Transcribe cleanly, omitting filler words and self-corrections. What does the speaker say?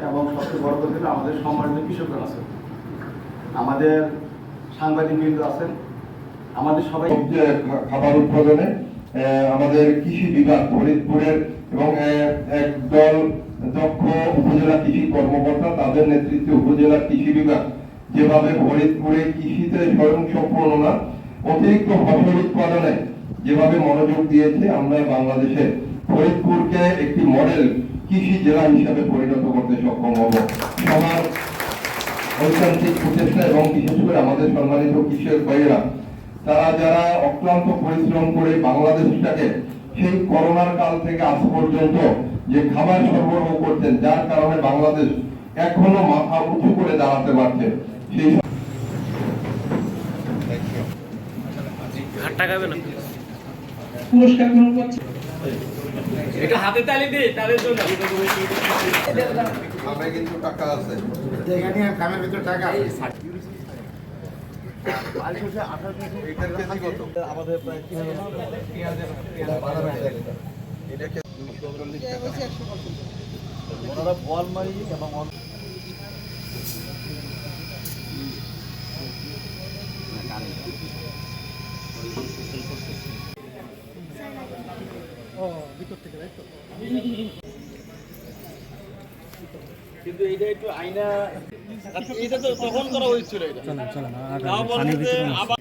এবং সবচেয়ে বড় কথা হলো আমাদের সম্মানিত কৃষকরা আছেন, আমাদের সাংবাদিকবৃন্দ আছেন, আমাদের সবাই খাবার উৎপাদনে আমাদের কৃষি বিভাগ ফরিদপুরের এবং একদল দক্ষ উপজেলা কৃষি কর্মকর্তা তাদের নেতৃত্বে উপজেলা কৃষি বিভাগ যেভাবে ফরিদপুরে কৃষিতে স্বয়ংসম্পূর্ণ না অতিরিক্ত ফসল উৎপাদনে যেভাবে মনোযোগ দিয়েছে, আমরা বাংলাদেশে ফরিদপুরকে একটি মডেল কৃষি জেলা হিসাবে পরিণত করতে সক্ষম হব। সবার ঐকান্তিক প্রচেষ্টা এবং বিশেষ করে আমাদের সম্মানিত কৃষক ভাইয়েরা তারা যারা অক্লান্ত পরিশ্রম করে বাংলাদেশটাকে সেই করোনার কাল থেকে আজ পর্যন্ত যে খাবার সরবরাহ করতেন, যার কারণে বাংলাদেশ এখনো মাথা উঁচু করে দাঁড়াতে পারছে, সেই পুরস্কার গ্রহণ করছে। একটু হাতে তালি দিই তাদের জন্য। খামে কিন্তু টাকা আছে, এখানে খামের ভিতর টাকা আছে। আমাদের প্রায় 3000 এটাকে ওনারা বল মারি এবং কিন্তু এটা একটু আইনা, এটা তো তখন করা হয়েছিল, এটা পরবর্তীতে আবার